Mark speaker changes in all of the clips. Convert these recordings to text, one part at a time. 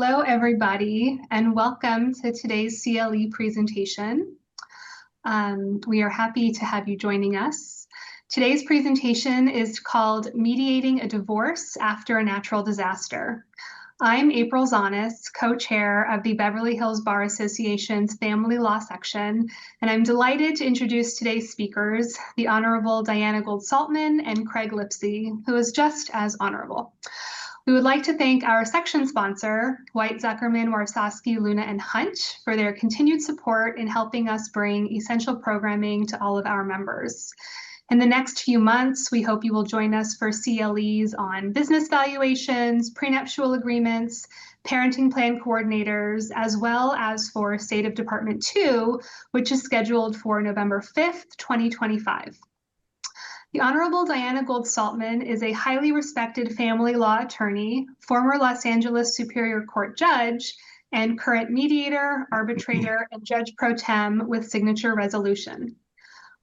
Speaker 1: Hello, everybody, and welcome to today's CLE presentation. We are happy to have you joining us. Today's presentation is called Mediating a Divorce After a Natural Disaster. I'm April Zanis, co-chair of the Beverly Hills Bar Association's Family Law Section, and I'm delighted to introduce today's speakers, the Honorable Dianna Gould-Saltman and Craig Lipsey, who is just as honorable. We would like to thank our section sponsor, White, Zuckerman, Warsaski, Luna, and Hunt, for their continued support in helping us bring essential programming to all of our members. In the next few months, we hope you will join us for CLEs on business valuations, prenuptial agreements, parenting plan coordinators, as well as for State of Department 2, which is scheduled for November 5th, 2025. The Honorable Dianna Gould-Saltman is a highly respected family law attorney, former Los Angeles Superior Court judge, and current mediator, arbitrator, and judge pro tem with Signature Resolution.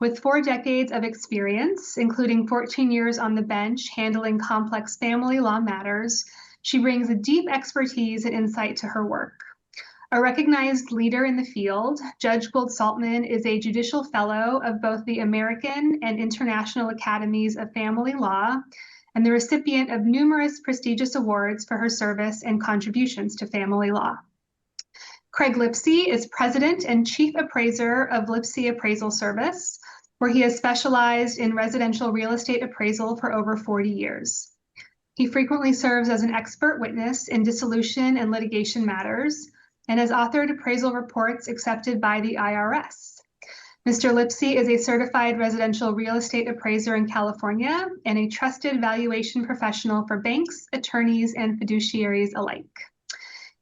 Speaker 1: With 4 decades of experience, including 14 years on the bench handling complex family law matters, she brings a deep expertise and insight to her work. A recognized leader in the field, Judge Gould-Saltman is a judicial fellow of both the American and International Academies of Family Law and the recipient of numerous prestigious awards for her service and contributions to family law. Craig Lipsey is president and chief appraiser of Lipsey Appraisal Service, where he has specialized in residential real estate appraisal for over 40 years. He frequently serves as an expert witness in dissolution and litigation matters, and has authored appraisal reports accepted by the IRS. Mr. Lipsey is a certified residential real estate appraiser in California and a trusted valuation professional for banks, attorneys, and fiduciaries alike.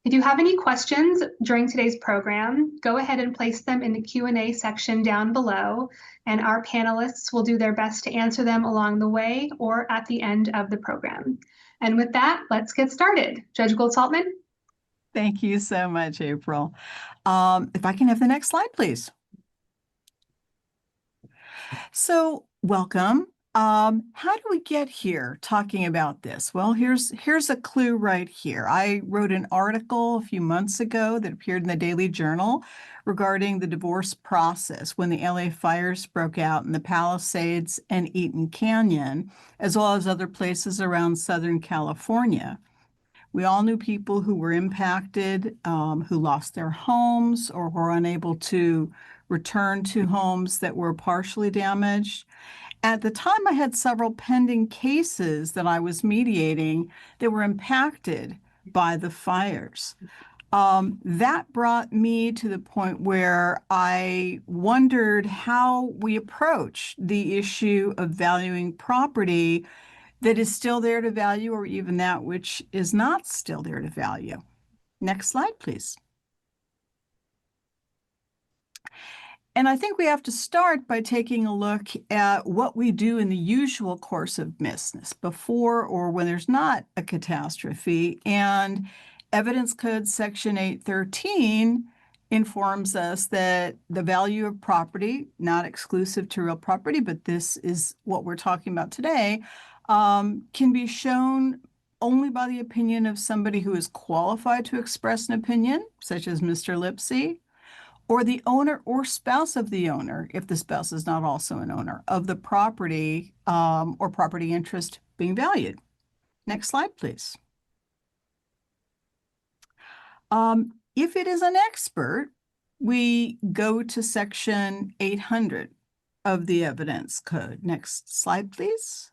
Speaker 1: If you have any questions during today's program, go ahead and place them in the Q&A section down below, and our panelists will do their best to answer them along the way or at the end of the program. And with that, let's get started. Judge Gould-Saltman?
Speaker 2: Thank you so much, April. If I can have the next slide, please. So, welcome. How do we get here talking about this? Well, here's a clue right here. I wrote an article a few months ago that appeared in the Daily Journal regarding the divorce process when the LA fires broke out in the Palisades and Eaton Canyon, as well as other places around Southern California. We all knew people who were impacted, who lost their homes or were unable to return to homes that were partially damaged. At the time, I had several pending cases that I was mediating that were impacted by the fires. That brought me to the point where I wondered how we approach the issue of valuing property that is still there to value, or even that which is not still there to value. Next slide, please. And I think we have to start by taking a look at what we do in the usual course of business before or when there's not a catastrophe. And Evidence Code Section 813 informs us that the value of property, not exclusive to real property, but this is what we're talking about today, can be shown only by the opinion of somebody who is qualified to express an opinion, such as Mr. Lipsey, or the owner or spouse of the owner, if the spouse is not also an owner, of the property or property interest being valued. Next slide, please. If it is an expert, we go to Section 800 of the Evidence Code. Next slide, please.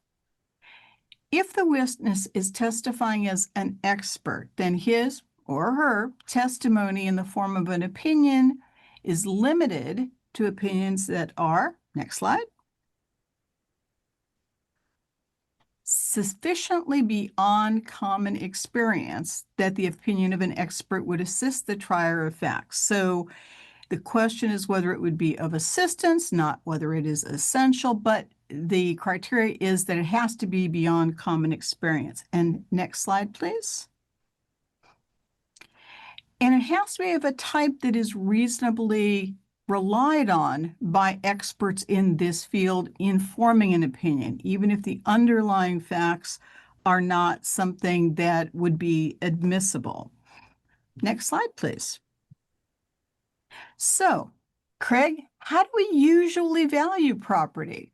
Speaker 2: If the witness is testifying as an expert, then his or her testimony in the form of an opinion is limited to opinions that are, next slide, sufficiently beyond common experience that the opinion of an expert would assist the trier of facts. So the question is whether it would be of assistance, not whether it is essential, but the criteria is that it has to be beyond common experience. And next slide, please. And it has to be of a type that is reasonably relied on by experts in this field in forming an opinion, even if the underlying facts are not something that would be admissible. Next slide, please. So, Craig, how do we usually value property?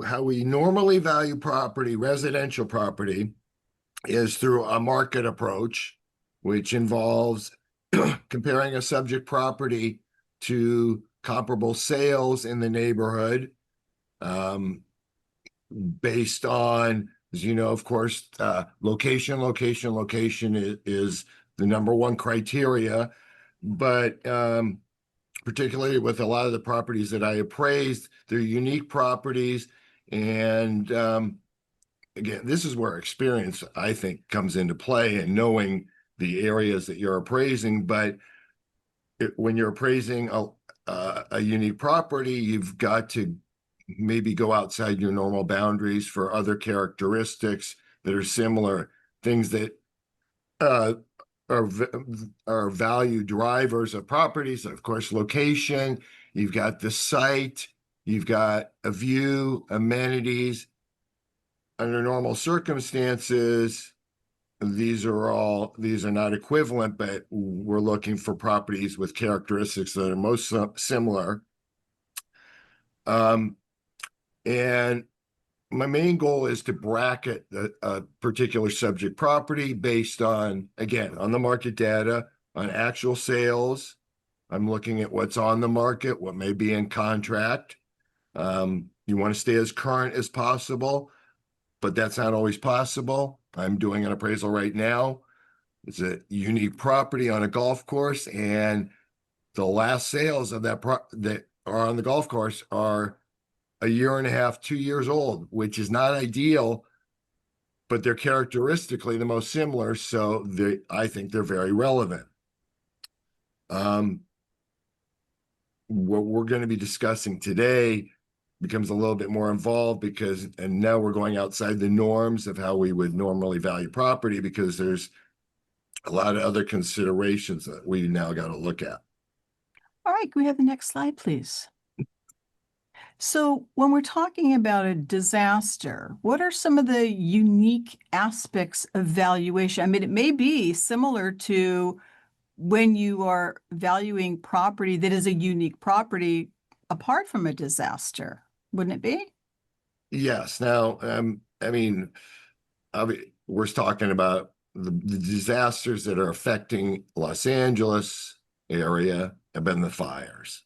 Speaker 3: How we normally value property, residential property, is through a market approach, which involves comparing a subject property to comparable sales in the neighborhood, based on, as you know, of course, location is the number one criteria. But particularly with a lot of the properties that I appraised, they're unique properties. And again, this is where experience, I think, comes into play, and knowing the areas that you're appraising. But when you're appraising a unique property, you've got to maybe go outside your normal boundaries for other characteristics that are similar, things that are value drivers of properties. Of course, location, you've got the site, you've got a view, amenities. Under normal circumstances, these are not equivalent, but we're looking for properties with characteristics that are most similar. And my main goal is to bracket a particular subject property based on, again, on the market data, on actual sales. I'm looking at what's on the market, what may be in contract. You want to stay as current as possible, but that's not always possible. I'm doing an appraisal right now. It's a unique property on a golf course, and the last sales of that are on the golf course are a year and a half, 2 years old, which is not ideal, but they're characteristically the most similar. So I think they're very relevant. What we're going to be discussing today becomes a little bit more involved and now we're going outside the norms of how we would normally value property, because there's a lot of other considerations that we now got to look at.
Speaker 2: All right, can we have the next slide, please? So when we're talking about a disaster, what are some of the unique aspects of valuation? I mean, it may be similar to when you are valuing property that is a unique property apart from a disaster, wouldn't it be?
Speaker 3: Yes. Now, I mean, we're talking about the disasters that are affecting Los Angeles area have been the fires.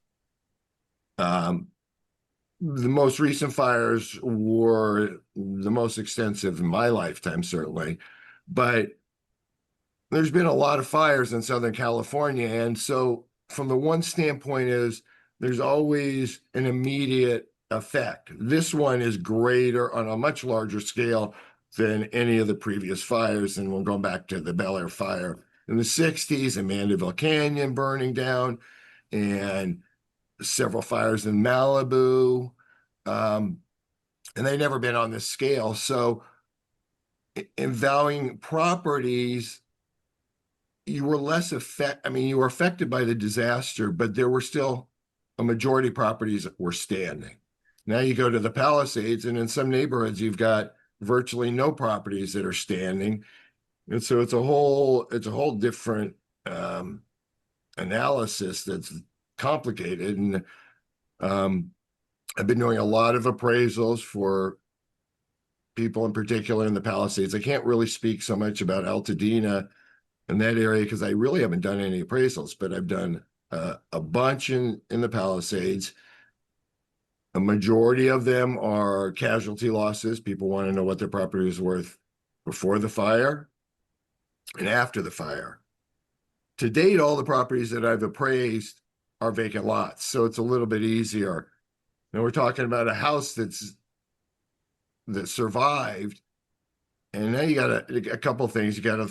Speaker 3: The most recent fires were the most extensive in my lifetime, certainly, but there's been a lot of fires in Southern California. And so from the one standpoint is there's always an immediate effect. This one is greater on a much larger scale than any of the previous fires. And we're going back to the Bel Air fire in the 60s and Mandeville Canyon burning down, and several fires in Malibu. And they've never been on this scale. So in valuing properties, you were you were affected by the disaster, but there were still a majority of properties that were standing. Now you go to the Palisades, and in some neighborhoods, you've got virtually no properties that are standing. And so it's a whole different analysis that's complicated. And I've been doing a lot of appraisals for people in particular in the Palisades. I can't really speak so much about Altadena in that area because I really haven't done any appraisals, but I've done a bunch in the Palisades. A majority of them are casualty losses. People want to know what their property is worth before the fire and after the fire. To date, all the properties that I've appraised are vacant lots, so it's a little bit easier. Now we're talking about a house that survived, and now you got a couple things. You got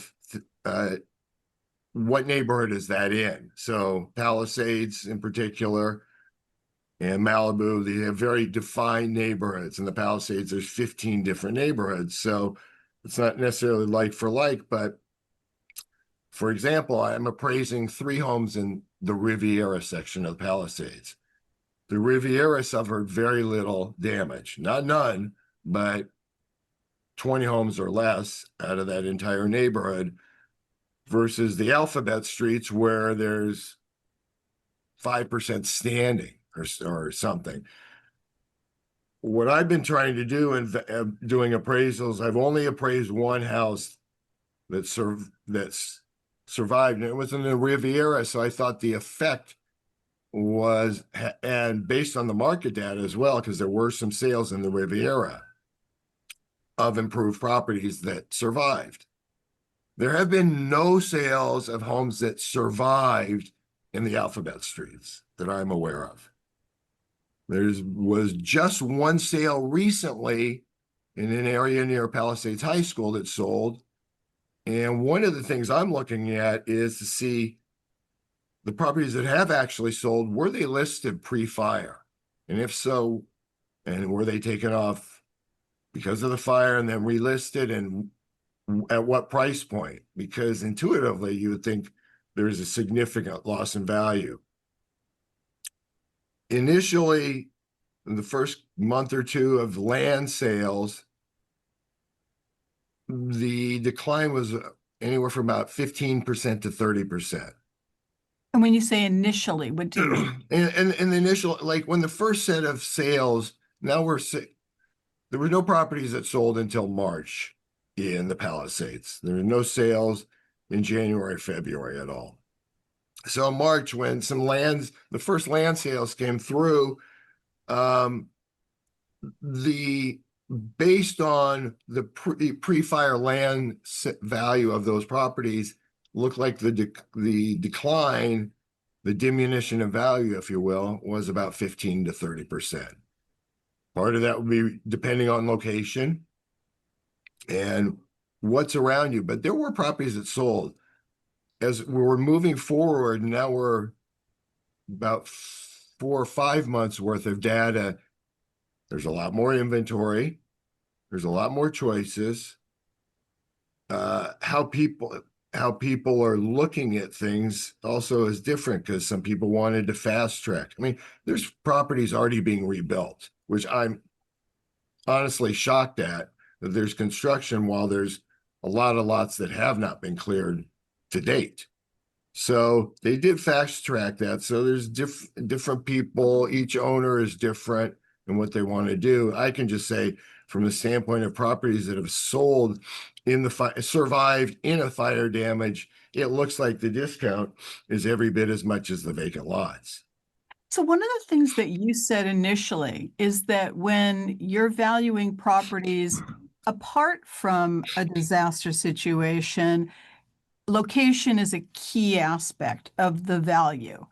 Speaker 3: to what neighborhood is that in? So Palisades in particular and Malibu, they have very defined neighborhoods. In the Palisades, there's 15 different neighborhoods. So it's not necessarily like for like, but for example, I'm appraising 3 homes in the Riviera section of the Palisades. The Riviera suffered very little damage, not none, but 20 homes or less out of that entire neighborhood. versus the alphabet streets where there's 5% standing or something. What I've been trying to do in doing appraisals, I've only appraised one house that's survived, and it was in the Riviera. So I thought the effect was, and based on the market data as well, because there were some sales in the Riviera of improved properties that survived. There have been no sales of homes that survived in the alphabet streets that I'm aware of. There was just one sale recently in an area near Palisades High School that sold. And one of the things I'm looking at is to see the properties that have actually sold, were they listed pre-fire? And if so, and were they taken off because of the fire and then relisted, and at what price point? Because intuitively, you would think there's a significant loss in value. Initially, in the first month or two of land sales, the decline was anywhere from about 15% to 30%.
Speaker 2: And when you say initially, what do you mean?
Speaker 3: And the initial, like when the first set of sales, now there were no properties that sold until March in the Palisades. There were no sales in January, February at all. So in March, when the first land sales came through, based on the pre-fire land value of those properties, looked like the decline, the diminution of value, if you will, was about 15 to 30%. Part of that would be depending on location and what's around you. But there were properties that sold. As we were moving forward, now we're about 4 or 5 months worth of data. There's a lot more inventory. There's a lot more choices. How people are looking at things also is different, because some people wanted to fast track. I mean, there's properties already being rebuilt, which I'm honestly shocked at, that there's construction while there's a lot of lots that have not been cleared to date. So they did fast track that. So there's different people. Each owner is different in what they want to do. I can just say, from the standpoint of properties that have sold in the survived in a fire damage, it looks like the discount is every bit as much as the vacant lots.
Speaker 2: So one of the things that you said initially is that when you're valuing properties apart from a disaster situation, location is a key aspect of the value.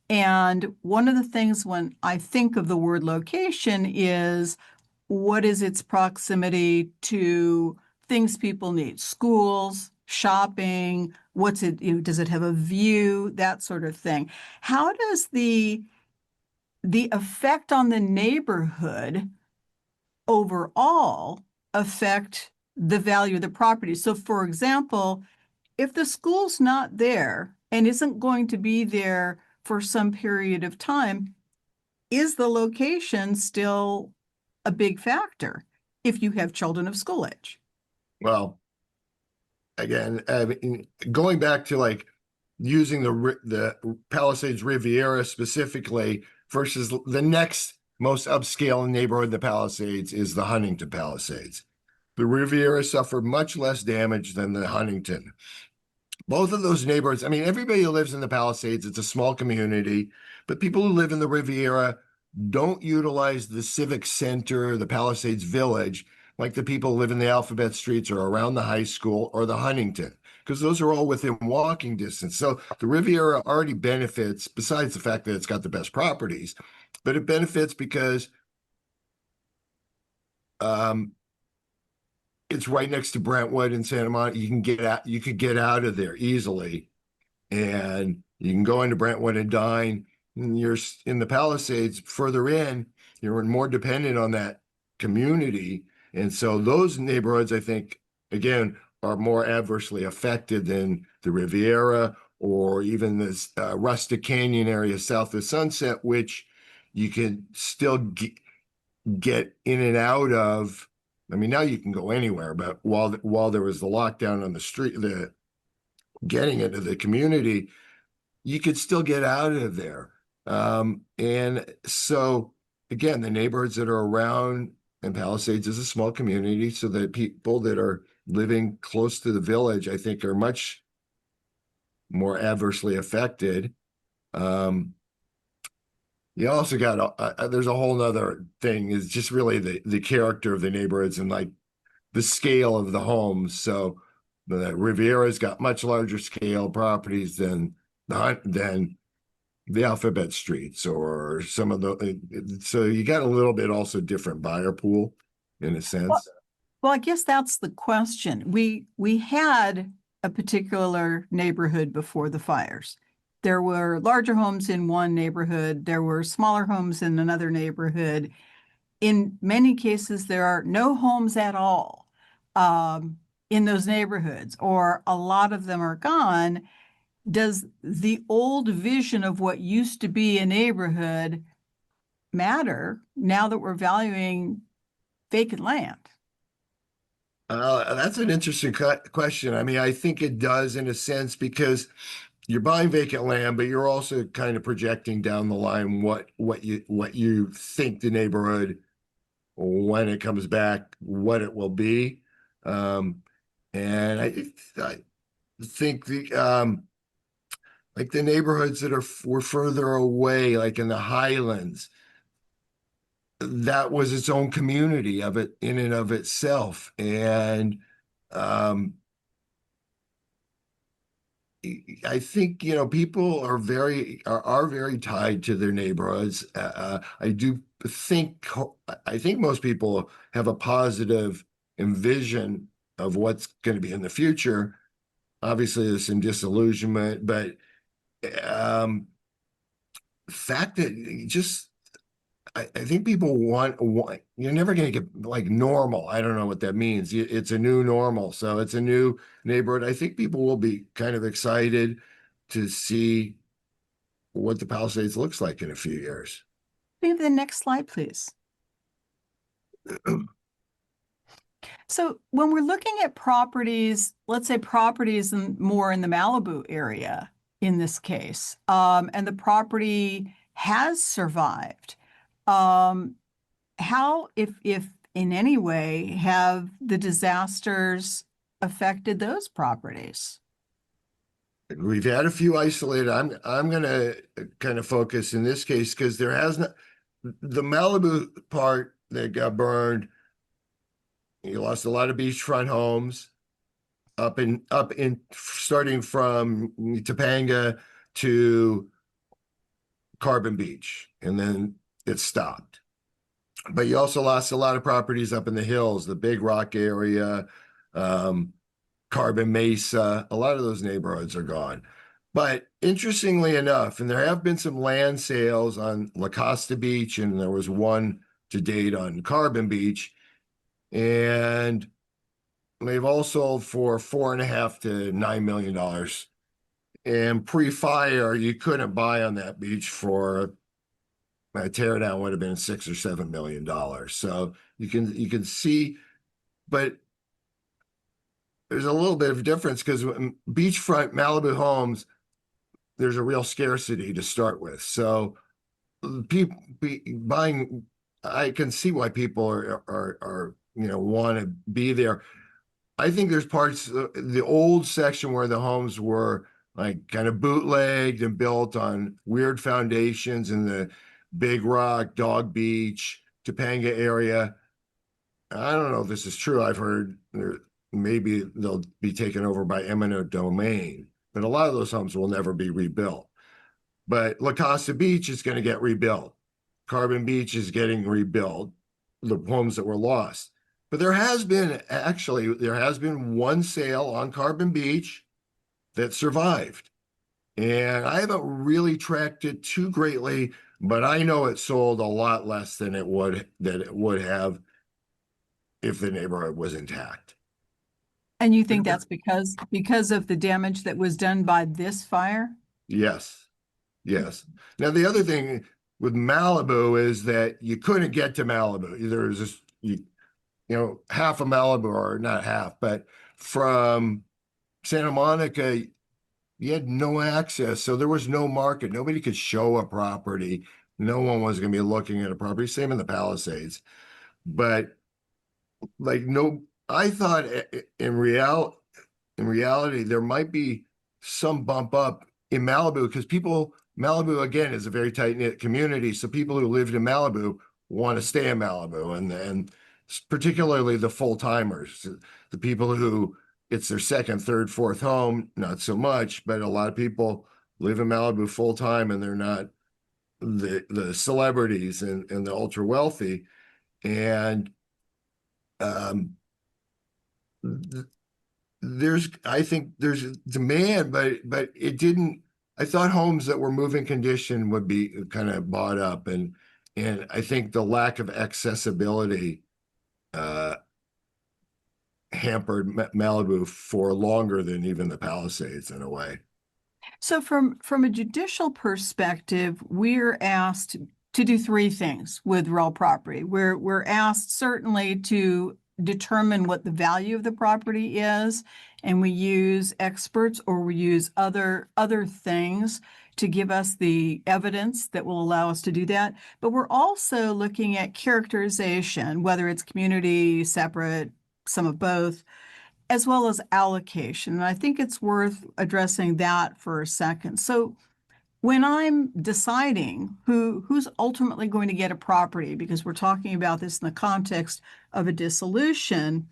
Speaker 2: And one of the things when I think of the word location is, what is its proximity to things people need? Schools, shopping, does it have a view, that sort of thing. How does the effect on the neighborhood overall affect the value of the property? So for example, if the school's not there and isn't going to be there for some period of time, is the location still a big factor if you have children of school age?
Speaker 3: Well, again, going back to like using the Palisades Riviera specifically versus the next most upscale neighborhood in the Palisades is the Huntington Palisades. The Riviera suffered much less damage than the Huntington. Both of those neighborhoods, I mean, everybody who lives in the Palisades, it's a small community, but people who live in the Riviera don't utilize the civic center, the Palisades Village, like the people who live in the alphabet streets or around the high school or the Huntington, because those are all within walking distance. So the Riviera already benefits, besides the fact that it's got the best properties, but it benefits because it's right next to Brentwood and Santa Monica. You could get out of there easily, and you can go into Brentwood and dine. And you're in the Palisades further in, you're more dependent on that community. And so those neighborhoods, I think, again, are more adversely affected than the Riviera or even this Rustic Canyon area south of Sunset, which you can still get in and out of. I mean, now you can go anywhere, but while there was the lockdown on the street, the getting into the community, you could still get out of there. And so again, the neighborhoods that are around, and Palisades is a small community, so the people that are living close to the village, I think, are much more adversely affected. You also got there's a whole nother thing, is just really the character of the neighborhoods and like the scale of the homes. So the Riviera's got much larger scale properties than the Alphabet Streets or some of the, so you got a little bit also different buyer pool in a sense.
Speaker 2: Well, I guess that's the question. We had a particular neighborhood before the fires. There were larger homes in one neighborhood. There were smaller homes in another neighborhood. In many cases, there are no homes at all in those neighborhoods, or a lot of them are gone. Does the old vision of what used to be a neighborhood matter now that we're valuing vacant land?
Speaker 3: That's an interesting question. I mean, I think it does in a sense, because you're buying vacant land, but you're also kind of projecting down the line what you think the neighborhood, when it comes back, what it will be. And I think like the neighborhoods that were further away, like in the Highlands, that was its own community of it in and of itself. And I think, people are very tied to their neighborhoods. I think most people have a positive envision of what's going to be in the future. Obviously, there's some disillusionment, but the fact that I think people want, you're never going to get like normal. I don't know what that means. It's a new normal. So it's a new neighborhood. I think people will be kind of excited to see what the Palisades looks like in a few years.
Speaker 2: Can we have the next slide, please? So when we're looking at properties, let's say properties more in the Malibu area in this case, and the property has survived, how, if in any way, have the disasters affected those properties?
Speaker 3: We've had a few isolated. I'm going to kind of focus in this case because there has not, the Malibu part that got burned. You lost a lot of beachfront homes up in starting from Topanga to Carbon Beach, and then it stopped. But you also lost a lot of properties up in the hills, the Big Rock area, Carbon Mesa. A lot of those neighborhoods are gone. But interestingly enough, and there have been some land sales on La Costa Beach, and there was one to date on Carbon Beach, and they've all sold for $4.5 to $9 million. And pre-fire, you couldn't buy on that beach for a teardown would have been $6 or $7 million. So you can see, but there's a little bit of difference because beachfront Malibu homes, there's a real scarcity to start with. So people buying, I can see why people are want to be there. I think there's parts the old section where the homes were like kind of bootlegged and built on weird foundations in the Big Rock, Dog Beach, Topanga area. I don't know if this is true. I've heard maybe they'll be taken over by eminent domain, but a lot of those homes will never be rebuilt. But La Costa Beach is going to get rebuilt. Carbon Beach is getting rebuilt, the homes that were lost. But there has been one sale on Carbon Beach that survived. And I haven't really tracked it too greatly, but I know it sold a lot less than it would have if the neighborhood was intact.
Speaker 2: And you think that's because of the damage that was done by this fire?
Speaker 3: Yes. Now the other thing with Malibu is that you couldn't get to Malibu. There's this, half of Malibu, or not half, but from Santa Monica, you had no access, so there was no market. Nobody could show a property. No one was going to be looking at a property. Same in the Palisades, but like no, I thought in reality there might be some bump up in Malibu because Malibu again is a very tight knit community, so people who lived in Malibu want to stay in Malibu, and particularly the full timers, the people who it's their second, third, fourth home, not so much, but a lot of people live in Malibu full time and they're not the celebrities and the ultra wealthy. And I think there's demand, but it didn't. I thought homes that were move-in condition would be kind of bought up, and I think the lack of accessibility hampered Malibu for longer than even the Palisades in a way.
Speaker 2: So from a judicial perspective, we're asked to do three things with real property. We're asked certainly to determine what the value of the property is, and we use experts or we use other things to give us the evidence that will allow us to do that. But we're also looking at characterization, whether it's community, separate, some of both, as well as allocation. And I think it's worth addressing that for a second. So when I'm deciding who's ultimately going to get a property, because we're talking about this in the context of a dissolution,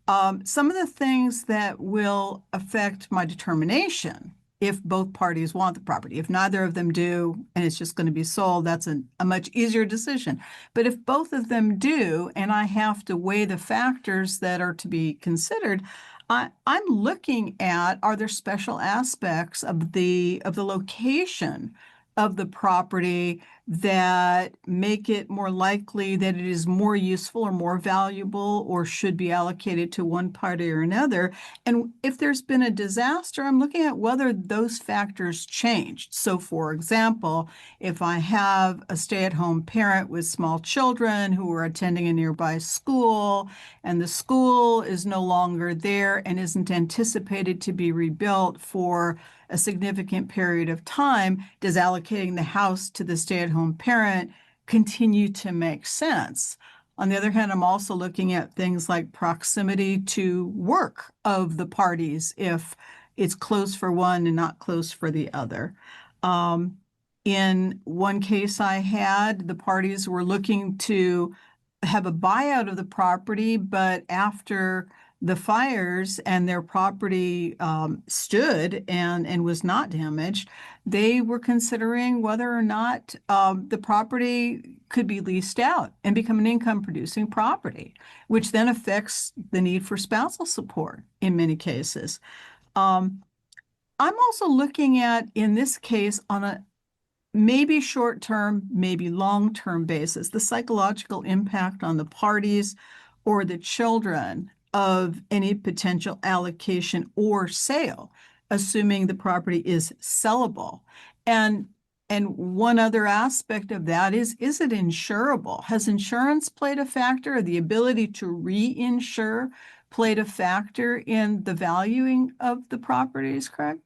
Speaker 2: some of the things that will affect my determination if both parties want the property. If neither of them do, and it's just going to be sold, that's a much easier decision. But if both of them do, and I have to weigh the factors that are to be considered, I'm looking at, are there special aspects of the location of the property that make it more likely that it is more useful or more valuable or should be allocated to one party or another. And if there's been a disaster, I'm looking at whether those factors changed. So for example, if I have a stay-at-home parent with small children who are attending a nearby school and the school is no longer there and isn't anticipated to be rebuilt for a significant period of time, does allocating the house to the stay-at-home parent continue to make sense? On the other hand, I'm also looking at things like proximity to work of the parties if it's close for one and not close for the other. In one case I had, the parties were looking to have a buyout of the property, but after the fires and their property stood and was not damaged, they were considering whether or not the property could be leased out and become an income-producing property, which then affects the need for spousal support in many cases. I'm also looking at, in this case, on a maybe short-term, maybe long-term basis, the psychological impact on the parties or the children of any potential allocation or sale, assuming the property is sellable. And one other aspect of that is it insurable? Has insurance played a factor? The ability to reinsure played a factor in the valuing of the properties, Craig?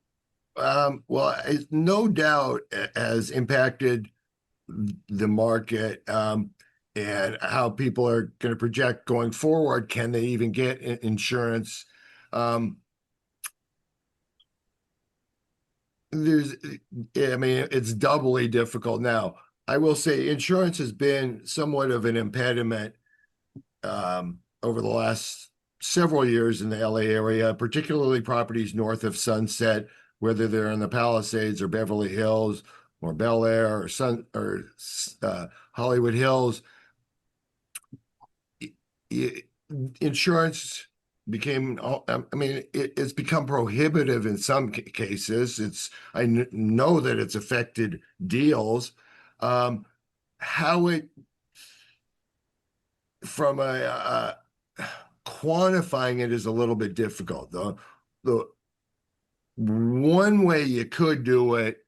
Speaker 3: Well, it no doubt has impacted the market and how people are going to project going forward. Can they even get insurance? It's doubly difficult now. I will say insurance has been somewhat of an impediment over the last several years in the LA area, particularly properties north of Sunset, whether they're in the Palisades or Beverly Hills or Bel Air or Hollywood Hills. Insurance became, it's become prohibitive in some cases. I know that it's affected deals. How it, from a quantifying it is a little bit difficult. The one way you could do it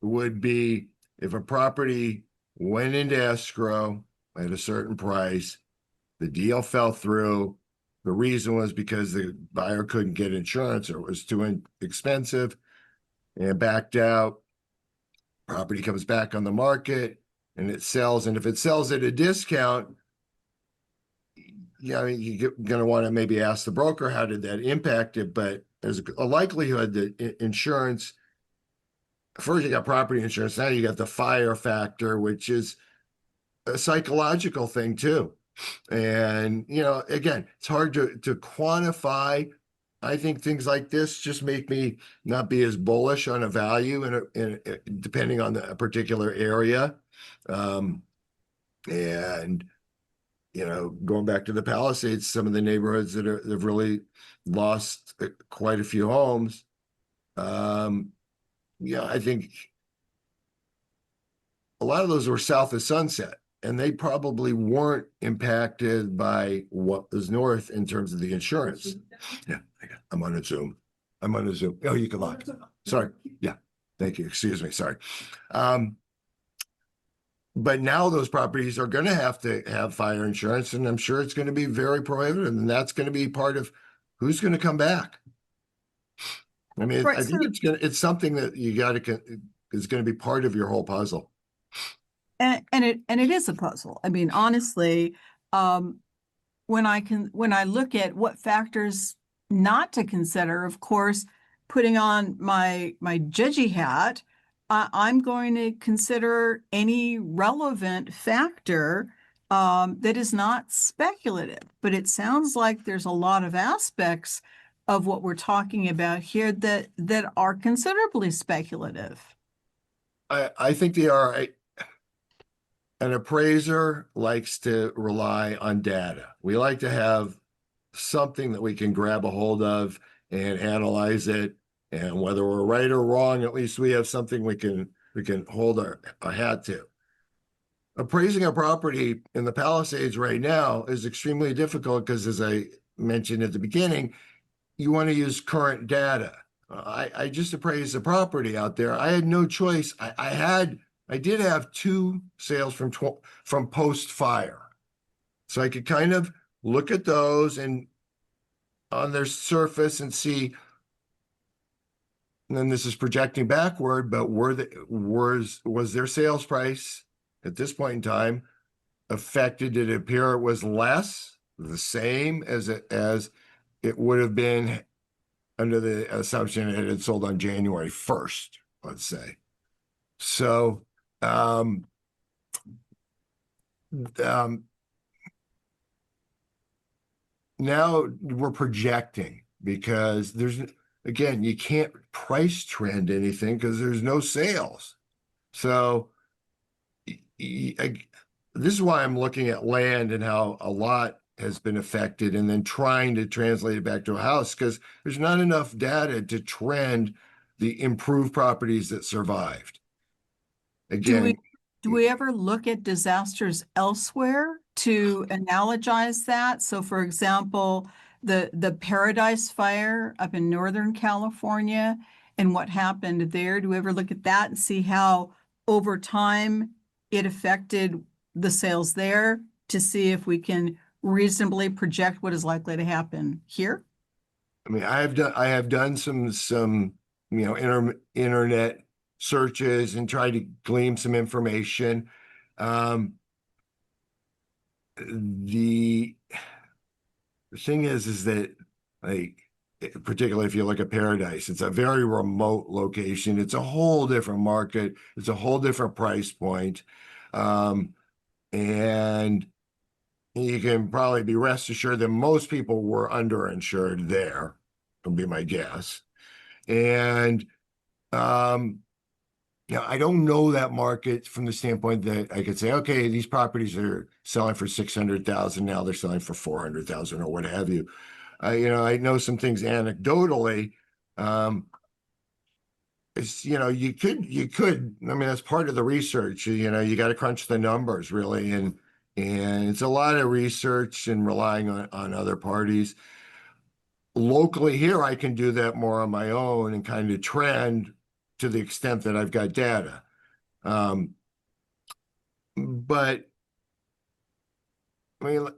Speaker 3: would be if a property went into escrow at a certain price, the deal fell through. The reason was because the buyer couldn't get insurance or it was too expensive. and backed out. Property comes back on the market and it sells. And if it sells at a discount, yeah, you're going to want to maybe ask the broker, how did that impact it? But there's a likelihood that insurance, first you got property insurance, now you got the fire factor, which is a psychological thing too. And, again, it's hard to quantify. I think things like this just make me not be as bullish on a value depending on the particular area. And going back to the Palisades, some of the neighborhoods that have really lost quite a few homes. I think a lot of those were south of Sunset, and they probably weren't impacted by what was north in terms of the insurance. Yeah, I'm on a Zoom. Oh, you can lock. Sorry. Yeah, thank you. Excuse me. Sorry. But now those properties are going to have fire insurance, and I'm sure it's going to be very prohibitive, and that's going to be part of who's going to come back. I mean,
Speaker 2: Right,
Speaker 3: I think it's something that is going to be part of your whole puzzle.
Speaker 2: and it is a puzzle. I mean, honestly, when I look at what factors not to consider, of course, putting on my judgy hat, I'm going to consider any relevant factor that is not speculative. But it sounds like there's a lot of aspects of what we're talking about here that are considerably speculative.
Speaker 3: I think they are. An appraiser likes to rely on data. We like to have something that we can grab a hold of and analyze it. And whether we're right or wrong, at least we have something we can hold our hat to. Appraising a property in the Palisades right now is extremely difficult because, as I mentioned at the beginning, you want to use current data. I just appraised the property out there. I had no choice. I did have 2 sales from post fire, so I could kind of look at those and on their surface and see. And then this is projecting backward, but was their sales price at this point in time affected? Did it appear it was less, the same as it would have been under the assumption it had sold on January 1st, let's say. So now we're projecting because again, you can't price trend anything because there's no sales. So this is why I'm looking at land and how a lot has been affected and then trying to translate it back to a house because there's not enough data to trend the improved properties that survived. Again,
Speaker 2: do we ever look at disasters elsewhere to analogize that? So, for example, the Paradise Fire up in Northern California and what happened there. Do we ever look at that and see how over time it affected the sales there to see if we can reasonably project what is likely to happen here?
Speaker 3: I mean, I have done some internet searches and tried to glean some information. The thing is that, like, particularly if you look at Paradise, it's a very remote location. It's a whole different market. It's a whole different price point. And you can probably be rest assured that most people were underinsured there, would be my guess. And I don't know that market from the standpoint that I could say, okay, these properties are selling for 600,000 now, they're selling for 400,000 or what have you. I know some things anecdotally. It's you could. I mean, that's part of the research. You got to crunch the numbers really, and it's a lot of research and relying on other parties. Locally here, I can do that more on my own and kind of trend to the extent that I've got data. But I mean,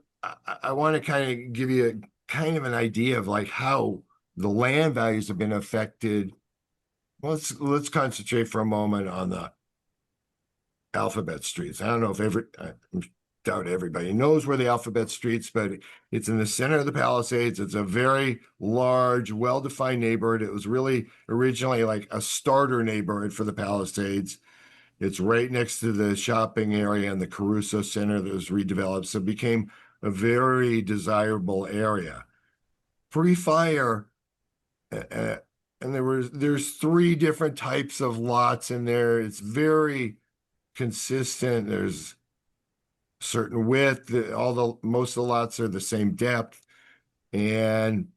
Speaker 3: I want to kind of give you kind of an idea of like how the land values have been affected let's concentrate for a moment on the alphabet streets. I don't know if I doubt everybody knows where the alphabet streets, but it's in the center of the Palisades. It's a very large, well-defined neighborhood. It was really originally like a starter neighborhood for the Palisades. It's right next to the shopping area and the Caruso Center that was redeveloped, so it became a very desirable area. Pre-fire, and there's three different types of lots in there. It's very consistent. There's certain width. Most of the lots are the same depth, and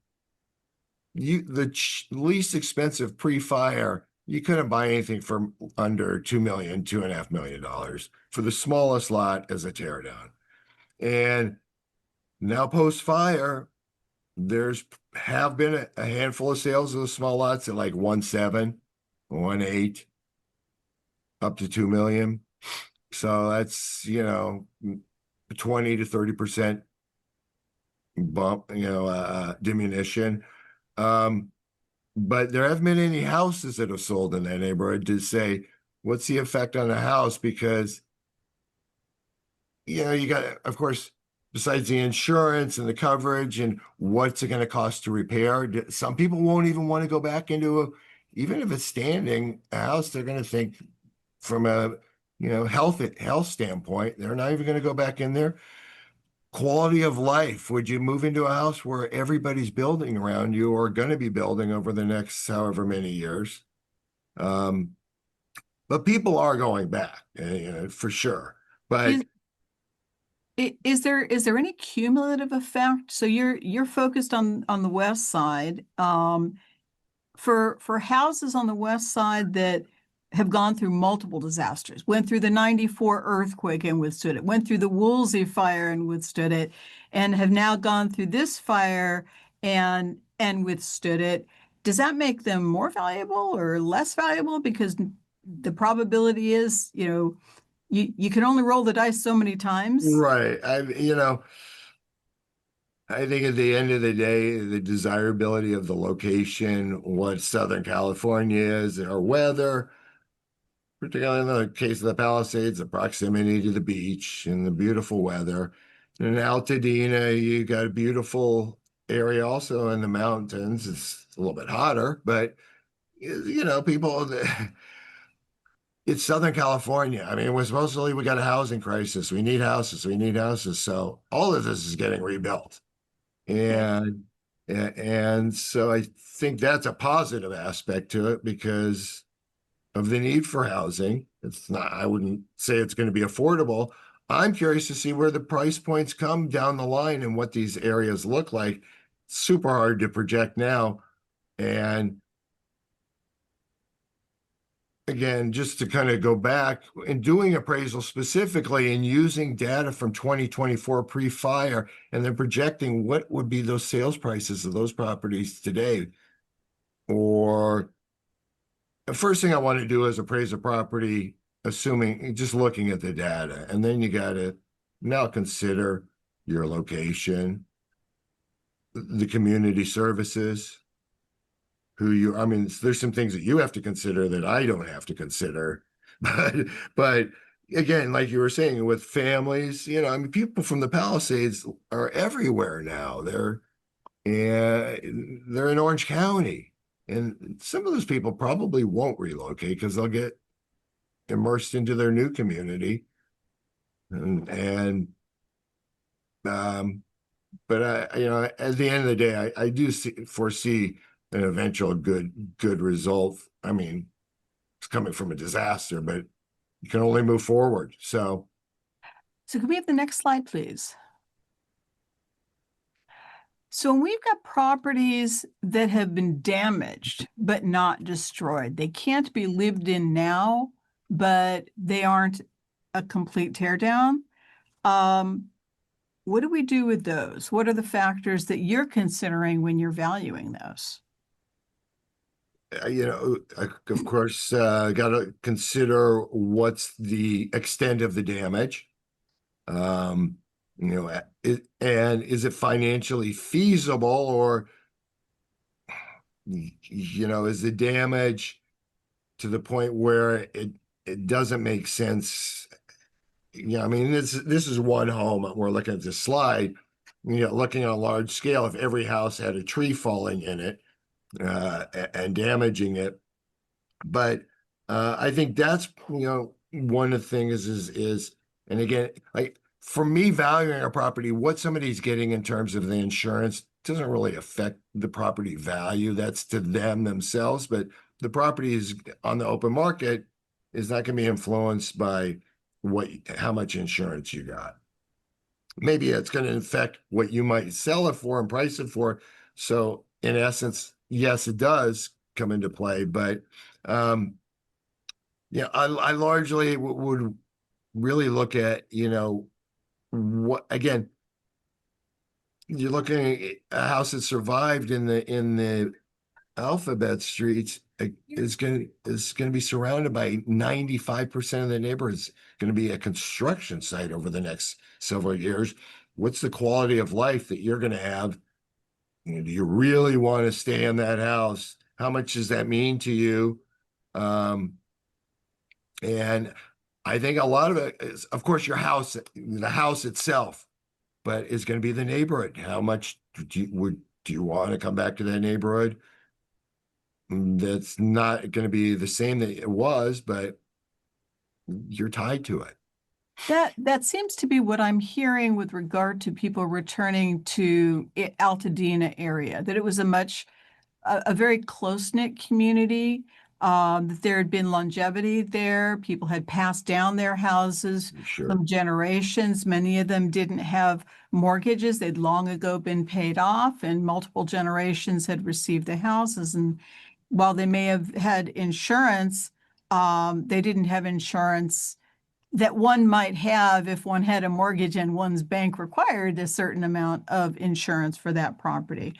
Speaker 3: the least expensive pre-fire, you couldn't buy anything for under $2 million, $2.5 million for the smallest lot as a teardown. And now post-fire, have been a handful of sales of the small lots at like 1.7, 1.8, up to 2 million. So that's, 20 to 30% bump, diminution. But there haven't been any houses that have sold in that neighborhood to say, what's the effect on the house? Because, you got, of course, besides the insurance and the coverage and what's it going to cost to repair, some people won't even want to go back into even if it's standing a house, they're going to think from a, health standpoint, they're not even going to go back in there. Quality of life. Would you move into a house where everybody's building around you or going to be building over the next however many years? But people are going back, for sure. But
Speaker 2: is there any cumulative effect? So you're focused on the west side. For houses on the west side that have gone through multiple disasters, went through the 94 earthquake and withstood it, went through the Woolsey fire and withstood it, and have now gone through this fire and withstood it. Does that make them more valuable or less valuable? Because the probability is, you can only roll the dice so many times.
Speaker 3: right. I think at the end of the day, the desirability of the location, what Southern California is, our weather, particularly in the case of the Palisades, the proximity to the beach and the beautiful weather. And in Altadena, you got a beautiful area also in the mountains. It's a little bit hotter, but people, it's Southern California. I mean, we're supposedly, we got a housing crisis. We need houses. We need houses. So all of this is getting rebuilt. And so I think that's a positive aspect to it because of the need for housing. It's not, I wouldn't say it's going to be affordable. I'm curious to see where the price points come down the line and what these areas look like. It's super hard to project now. And again, just to kind of go back and doing appraisal specifically and using data from 2024 pre-fire and then projecting what would be those sales prices of those properties today. Or the first thing I want to do is appraise a property, assuming just looking at the data, and then you got to now consider your location, the community services, there's some things that you have to consider that I don't have to consider. But again, like you were saying, with families, people from the Palisades are everywhere now. They're in Orange County. And some of those people probably won't relocate because they'll get immersed into their new community. But at the end of the day, I do foresee an eventual good result. I mean, it's coming from a disaster, but you can only move forward. So
Speaker 2: can we have the next slide, please? So when we've got properties that have been damaged but not destroyed, they can't be lived in now, but they aren't a complete teardown. What do we do with those? What are the factors that you're considering when you're valuing those?
Speaker 3: Of course, got to consider what's the extent of the damage. And is it financially feasible, or is the damage to the point where it doesn't make sense. Yeah, I mean, this is one home. We're looking at this slide. Looking on a large scale, if every house had a tree falling in it and damaging it. But I think that's one of the things is and again, like for me, valuing a property, what somebody's getting in terms of the insurance doesn't really affect the property value. That's to them themselves, but the property is on the open market is not going to be influenced by how much insurance you got. Maybe it's going to affect what you might sell it for and price it for. So in essence, yes, it does come into play, but yeah, I largely would really look at, what, again, you're looking at a house that survived in the alphabet streets is going to be surrounded by 95% of the neighborhoods going to be a construction site over the next several years. What's the quality of life that you're going to have? Do you really want to stay in that house? How much does that mean to you? And I think a lot of it is, of course, the house itself, but it's going to be the neighborhood. How much do you want to come back to that neighborhood? That's not going to be the same that it was, but you're tied to it.
Speaker 2: That seems to be what I'm hearing with regard to people returning to Altadena area, that it was a very close-knit community, that there had been longevity there. People had passed down their houses
Speaker 3: Sure.
Speaker 2: from generations. Many of them didn't have mortgages. They'd long ago been paid off, and multiple generations had received the houses. And while they may have had insurance, they didn't have insurance that one might have if one had a mortgage and one's bank required a certain amount of insurance for that property.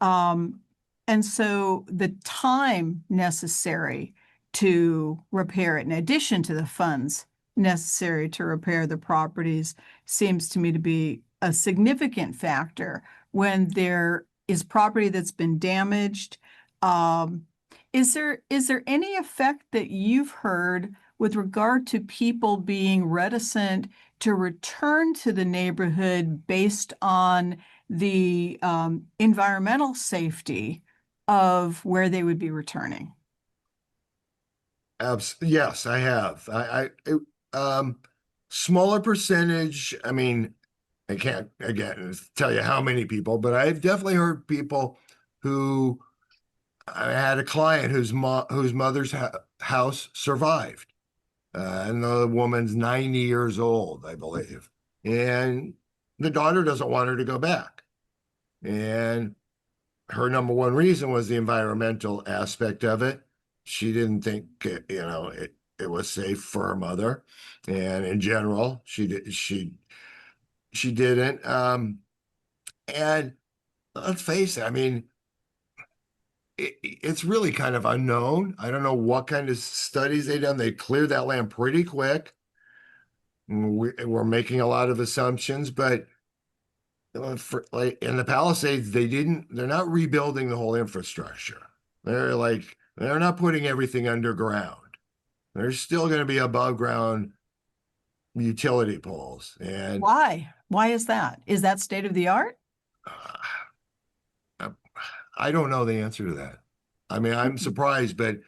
Speaker 2: And so the time necessary to repair it, in addition to the funds necessary to repair the properties, seems to me to be a significant factor when there is property that's been damaged. Is there any effect that you've heard with regard to people being reticent to return to the neighborhood based on the environmental safety of where they would be returning?
Speaker 3: Yes, I have. Smaller percentage. I mean, I can't again tell you how many people, but I've definitely heard people who I had a client whose mother's house survived, and the woman's 90 years old, I believe, and the daughter doesn't want her to go back, and her number one reason was the environmental aspect of it. She didn't think it was safe for her mother, and in general, she didn't. And let's face it, I mean, it's really kind of unknown. I don't know what kind of studies they've done. They cleared that land pretty quick. We're making a lot of assumptions, but like in the Palisades, they're not rebuilding the whole infrastructure. They're not putting everything underground. There's still going to be above ground utility poles. And
Speaker 2: Why? Why is that? Is that state of the art?
Speaker 3: I don't know the answer to that. I mean, I'm surprised, but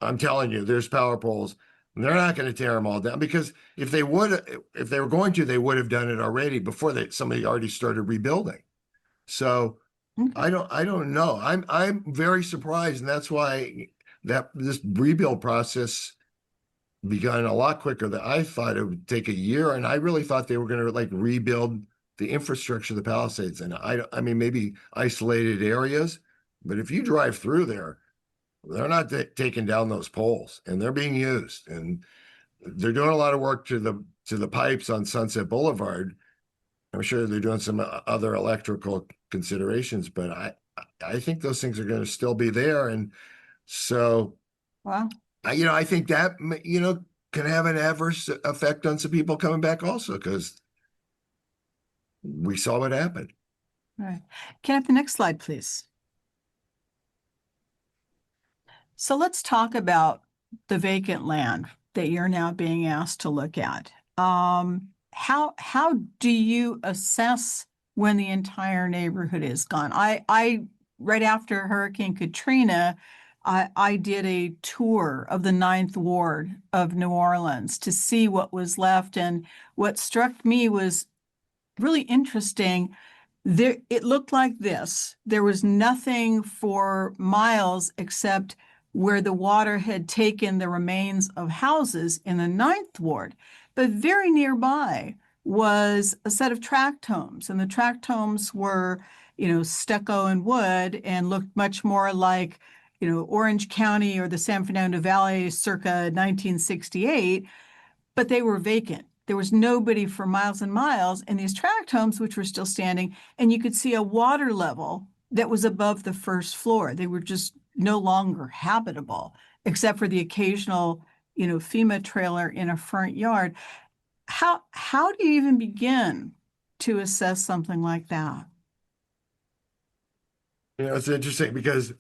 Speaker 3: I'm telling you, there's power poles. They're not going to tear them all down, because if they were going to, they would have done it already before somebody already started rebuilding. So
Speaker 2: Okay.
Speaker 3: I don't know. I'm very surprised, and that's why this rebuild process begun a lot quicker than I thought. It would take a year, and I really thought they were going to like rebuild the infrastructure of the Palisades. And I mean, maybe isolated areas, but if you drive through there, they're not taking down those poles, and they're being used, and they're doing a lot of work to the pipes on Sunset Boulevard. I'm sure they're doing some other electrical considerations, but I think those things are going to still be there. And so,
Speaker 2: Wow.
Speaker 3: I think that, can have an adverse effect on some people coming back also, because we saw what happened.
Speaker 2: All right. Can I have the next slide, please? So let's talk about the vacant land that you're now being asked to look at. How do you assess when the entire neighborhood is gone? I right after Hurricane Katrina, I did a tour of the Ninth Ward of New Orleans to see what was left, and what struck me was really interesting. There, it looked like this. There was nothing for miles except where the water had taken the remains of houses in the Ninth Ward. But very nearby was a set of tract homes, and the tract homes were, stucco and wood and looked much more like, Orange County or the San Fernando Valley circa 1968, but they were vacant. There was nobody for miles and miles in these tract homes, which were still standing, and you could see a water level that was above the first floor. They were just no longer habitable, except for the occasional, FEMA trailer in a front yard. How do you even begin to assess something like that?
Speaker 3: It's interesting because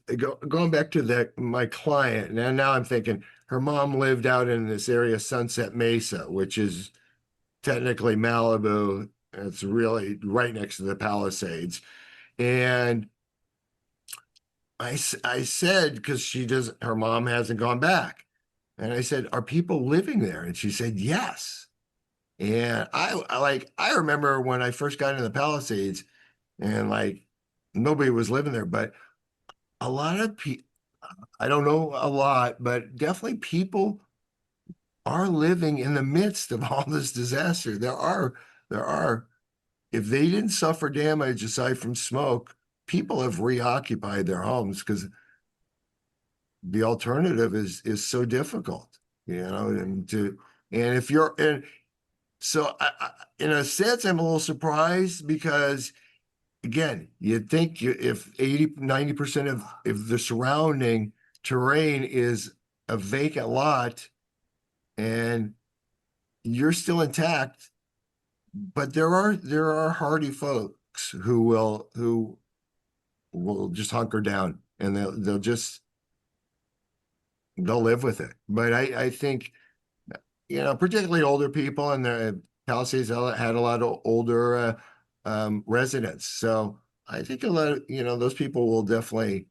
Speaker 3: going back to my client, and now I'm thinking her mom lived out in this area, Sunset Mesa, which is technically Malibu. It's really right next to the Palisades. And I said, because her mom hasn't gone back. And I said, are people living there? And she said, yes. And I remember when I first got into the Palisades and nobody was living there, but a lot of people, I don't know a lot, but definitely people are living in the midst of all this disaster. There are, if they didn't suffer damage aside from smoke, people have reoccupied their homes because the alternative is so difficult, and if you're, and so in a sense, I'm a little surprised because again, you'd think if 80-90% of if the surrounding terrain is a vacant lot and you're still intact, but there are hardy folks who will just hunker down and they'll live with it. But I think, particularly older people, and the Palisades had a lot of older residents. So I think a lot of, those people will definitely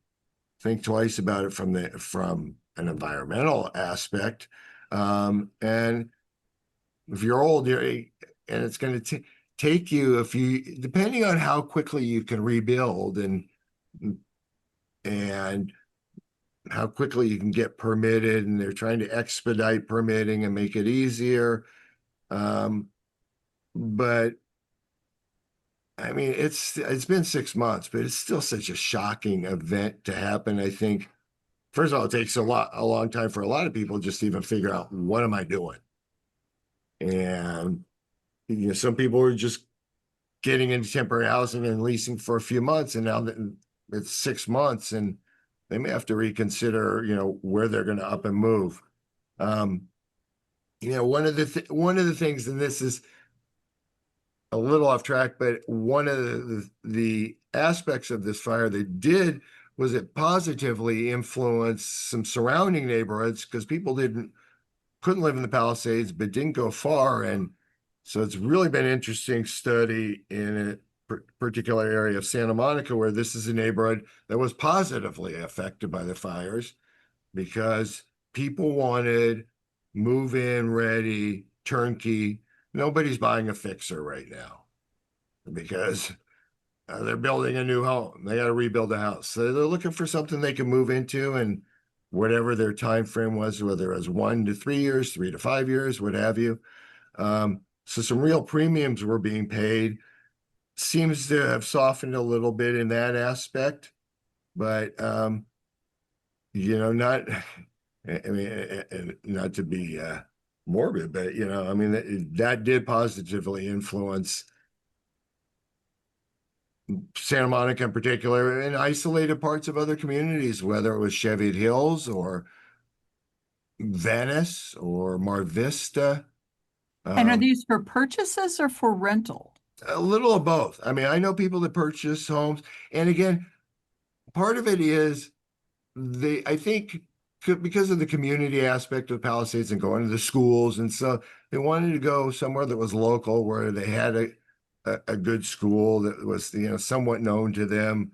Speaker 3: think twice about it from an environmental aspect. And if you're old, and it's going to take you, depending on how quickly you can rebuild and how quickly you can get permitted, and they're trying to expedite permitting and make it easier. But I mean, it's been 6 months, but it's still such a shocking event to happen. I think, first of all, it takes a long time for a lot of people just to even figure out, what am I doing? And some people are just getting into temporary housing and leasing for a few months, and now that it's 6 months, and they may have to reconsider, where they're going to up and move. One of the things, and this is a little off track, but one of the aspects of this fire that did was it positively influenced some surrounding neighborhoods, because people couldn't live in the Palisades, but didn't go far. And so it's really been an interesting study in a particular area of Santa Monica, where this is a neighborhood that was positively affected by the fires because people wanted move-in ready, turnkey. Nobody's buying a fixer right now because they're building a new home. They got to rebuild the house. So they're looking for something they can move into, and whatever their time frame was, whether it was 1 to 3 years, 3 to 5 years, what have you. So some real premiums were being paid. Seems to have softened a little bit in that aspect, but not. I mean, not to be morbid, but I mean that did positively influence Santa Monica in particular, and isolated parts of other communities, whether it was Cheviot Hills or Venice or Mar Vista.
Speaker 2: And are these for purchases or for rental?
Speaker 3: A little of both. I mean, I know people that purchase homes, and again, part of it is I think because of the community aspect of Palisades and going to the schools. And so they wanted to go somewhere that was local, where they had a good school that was, somewhat known to them,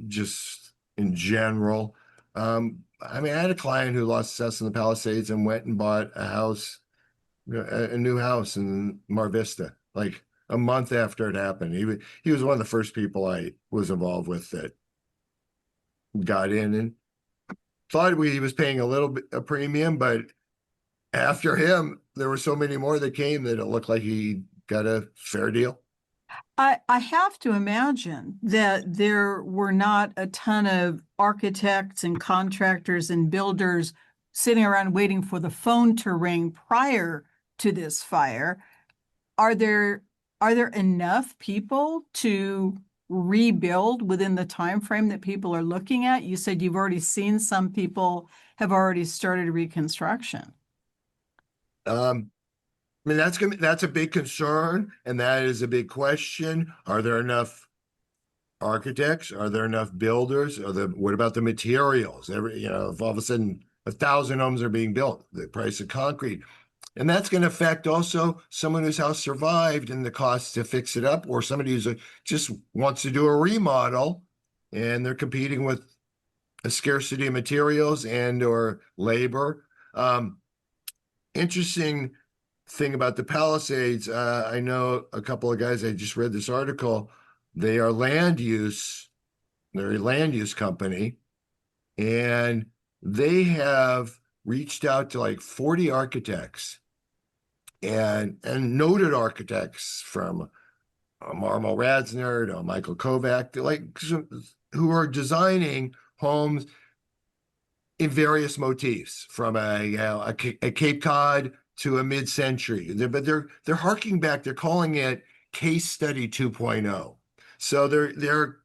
Speaker 3: just in general. I mean, I had a client who lost his house in the Palisades and went and bought a house, a new house in Mar Vista, like a month after it happened. He was one of the first people I was involved with that got in, and thought he was paying a little bit a premium, but after him, there were so many more that came that it looked like he got a fair deal.
Speaker 2: I have to imagine that there were not a ton of architects and contractors and builders sitting around waiting for the phone to ring prior to this fire. Are there enough people to rebuild within the time frame that people are looking at? You said you've already seen some people have already started reconstruction.
Speaker 3: I mean, that's a big concern, and that is a big question. Are there enough architects? Are there enough builders? What about the materials? If all of a sudden 1,000 homes are being built, the price of concrete. And that's going to affect also someone whose house survived and the cost to fix it up, or somebody who's just wants to do a remodel and they're competing with a scarcity of materials and or labor. Interesting thing about the Palisades, I know a couple of guys, I just read this article, they're a land use company, and they have reached out to like 40 architects and noted architects from Marmo Radsner to Michael Kovac, who are designing homes in various motifs, from a Cape Cod to a mid-century. But they're harking back. They're calling it case study 2.0. So they're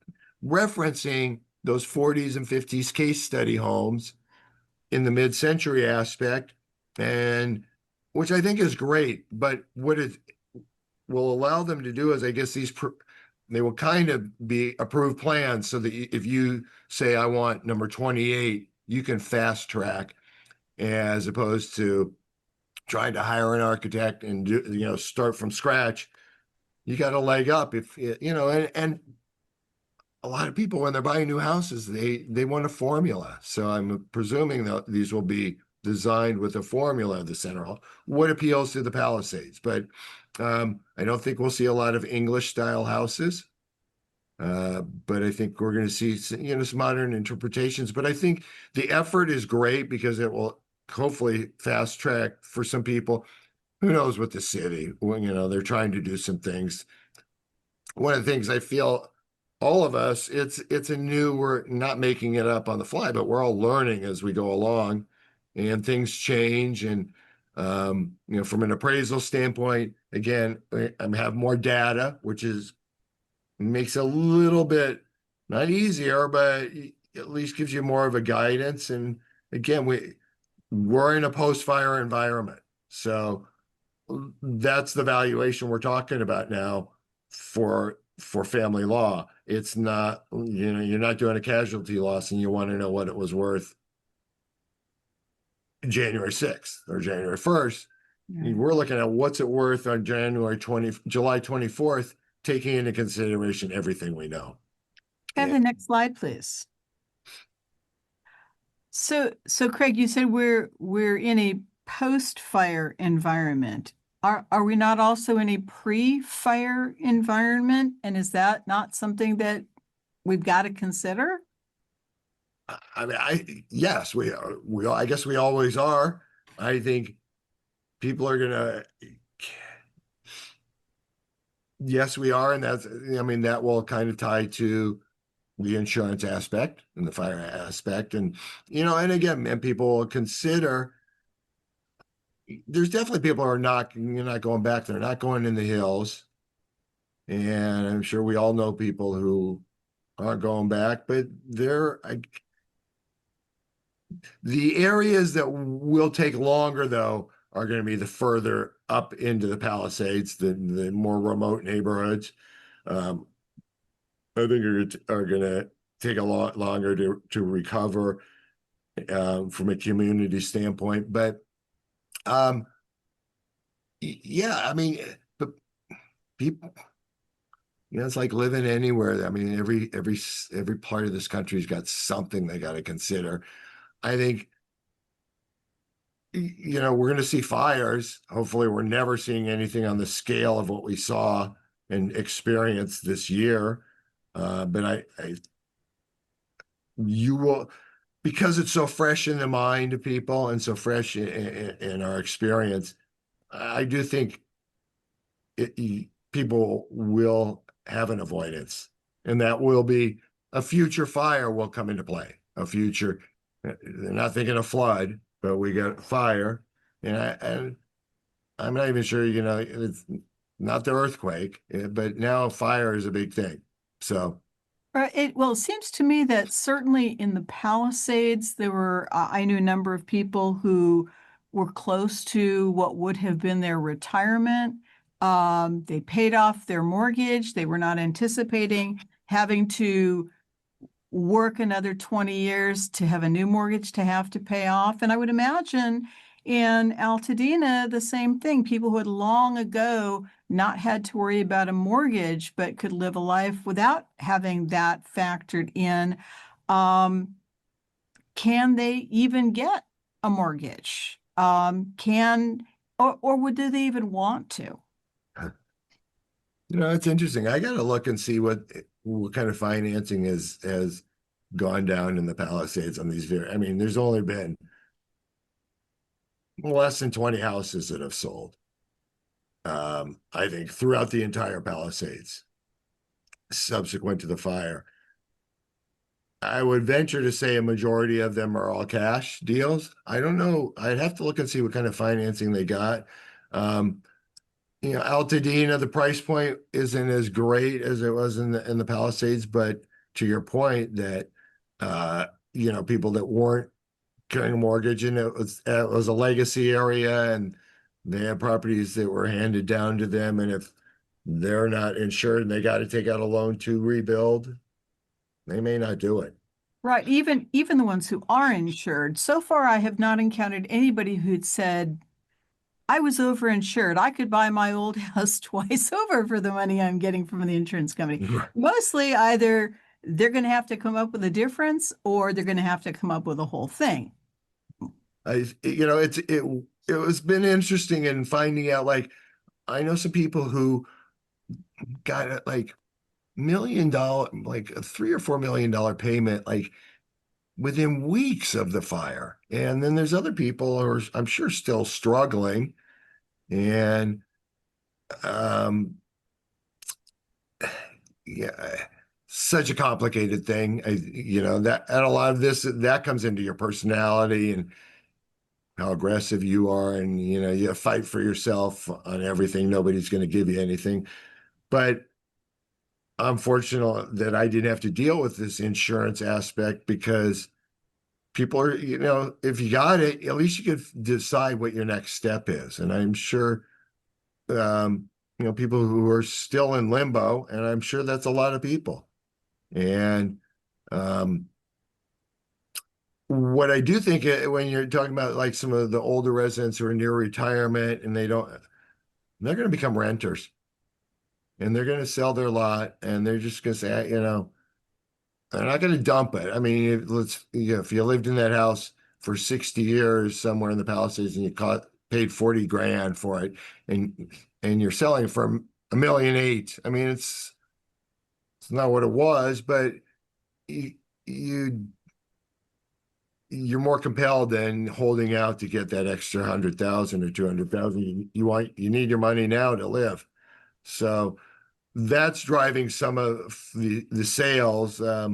Speaker 3: referencing those 40s and 50s case study homes in the mid-century aspect, and which I think is great. But what it will allow them to do is, I guess, they will kind of be approved plans, so that if you say, I want number 28, you can fast track, as opposed to trying to hire an architect and start from scratch. You got a leg up if and a lot of people, when they're buying new houses, they want a formula. So I'm presuming that these will be designed with a formula of the center hall. What appeals to the Palisades? But I don't think we'll see a lot of English style houses. But I think we're going to see some modern interpretations. But I think the effort is great, because it will hopefully fast track for some people. Who knows what the city, they're trying to do some things. One of the things I feel, all of us, we're not making it up on the fly, but we're all learning as we go along, and things change. And from an appraisal standpoint, again, I have more data, which makes it a little bit not easier, but at least gives you more of a guidance. And again, we're in a post-fire environment, so that's the valuation we're talking about now for family law. It's not, you're not doing a casualty loss and you want to know what it was worth January 6th or January 1st. We're looking at what's it worth on July 24th, taking into consideration everything we know.
Speaker 2: Have the next slide, please. So Craig, you said we're in a post-fire environment. Are we not also in a pre-fire environment? And is that not something that we've got to consider?
Speaker 3: I mean, yes, we are. I guess we always are. I think people are gonna. Yes, we are, and that will kind of tie to the insurance aspect and the fire aspect, and and again, and people will consider. There's definitely people who you're not going back. They're not going in the hills, and I'm sure we all know people who aren't going back. But the areas that will take longer, though, are going to be the further up into the Palisades, the more remote neighborhoods. I think are going to take a lot longer to recover. from a community standpoint. But um, yeah, I mean, but people, it's like living anywhere. I mean, every part of this country's got something they got to consider. I think, we're going to see fires. Hopefully, we're never seeing anything on the scale of what we saw and experienced this year. But you will, because it's so fresh in the mind of people and so fresh in our experience. I do think people will have an avoidance, and that will be a future fire will come into play. A future, they're not thinking of flood, but we got fire, and I'm not even sure, it's not the earthquake, but now fire is a big thing. So,
Speaker 2: Well, it seems to me that certainly in the Palisades, there were, I knew a number of people who were close to what would have been their retirement. They paid off their mortgage. They were not anticipating having to work another 20 years to have a new mortgage to have to pay off. And I would imagine in Altadena, the same thing. People who had long ago not had to worry about a mortgage, but could live a life without having that factored in. Can they even get a mortgage? Or do they even want to?
Speaker 3: it's interesting. I got to look and see what kind of financing has gone down in the Palisades on these. I mean, there's only been less than 20 houses that have sold. I think throughout the entire Palisades, subsequent to the fire. I would venture to say a majority of them are all cash deals. I don't know. I'd have to look and see what kind of financing they got. Altadena, the price point isn't as great as it was in the Palisades, but to your point that people that weren't carrying a mortgage, and it was a legacy area, and they had properties that were handed down to them, and if they're not insured and they got to take out a loan to rebuild, they may not do it.
Speaker 2: Right. Even the ones who are insured. So far, I have not encountered anybody who'd said, I was overinsured. I could buy my old house twice over for the money I'm getting from the insurance company. Mostly either they're going to have to come up with a difference or they're going to have to come up with a whole thing.
Speaker 3: It's been interesting in finding out, like, I know some people who got like $1 million, like a $3 or $4 million payment, like within weeks of the fire. And then there's other people who are, I'm sure, still struggling. And yeah, such a complicated thing. That, and a lot of this that comes into your personality and how aggressive you are, and you fight for yourself on everything. Nobody's going to give you anything. But I'm fortunate that I didn't have to deal with this insurance aspect, because people are, if you got it, at least you could decide what your next step is. And I'm sure, people who are still in limbo, and I'm sure that's a lot of people. And what I do think, when you're talking about like some of the older residents who are near retirement and they're going to become renters, and they're going to sell their lot, and they're just going to say, they're not going to dump it. I mean, if you lived in that house for 60 years somewhere in the Palisades and you paid 40 grand for it, and you're selling for $1.8 million. I mean, it's not what it was, but you're more compelled than holding out to get that extra 100,000 or 200,000. You need your money now to live. So that's driving some of the sales. I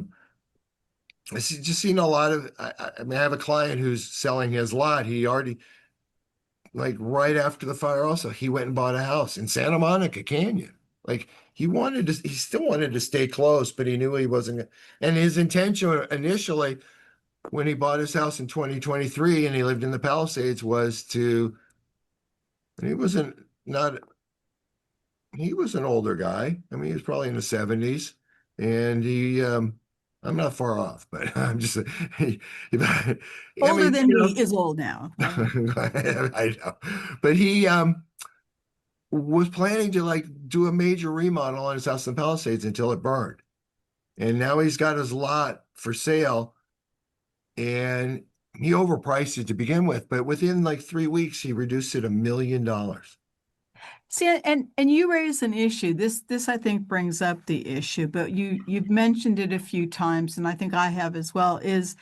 Speaker 3: just seen a lot of, I mean, I have a client who's selling his lot. He already, like right after the fire also, he went and bought a house in Santa Monica Canyon. Like he still wanted to stay close, but he knew he wasn't. And his intention initially, when he bought his house in 2023 and he lived in the Palisades, was he was an older guy. I mean, he was probably in the 70s, and I'm not far off, but I'm just, I
Speaker 2: Older
Speaker 3: mean,
Speaker 2: than me is old now.
Speaker 3: I know, but he was planning to like do a major remodel on his house in Palisades until it burned. And now he's got his lot for sale and he overpriced it to begin with, but within like 3 weeks, he reduced it $1 million.
Speaker 2: See, and you raise an issue. This I think brings up the issue, but you've mentioned it a few times, and I think I have as well, is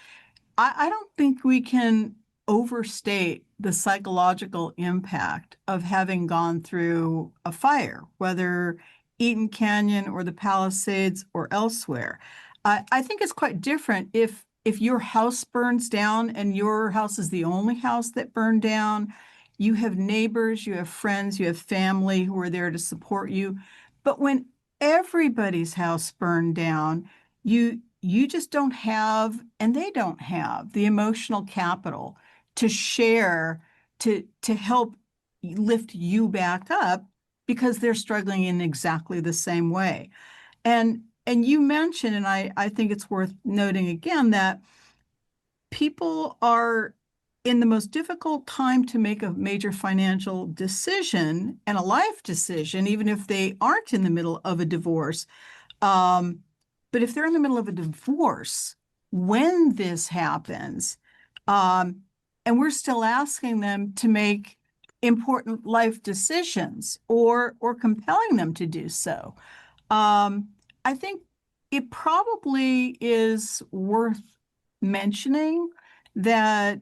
Speaker 2: I don't think we can overstate the psychological impact of having gone through a fire, whether Eaton Canyon or the Palisades or elsewhere. I think it's quite different if your house burns down and your house is the only house that burned down. You have neighbors, you have friends, you have family who are there to support you. But when everybody's house burned down, you just don't have, and they don't have the emotional capital to share, to help lift you back up because they're struggling in exactly the same way. And you mentioned, and I think it's worth noting again, that people are in the most difficult time to make a major financial decision and a life decision, even if they aren't in the middle of a divorce. Um, but if they're in the middle of a divorce, when this happens, um, and we're still asking them to make important life decisions or compelling them to do so, I think it probably is worth mentioning that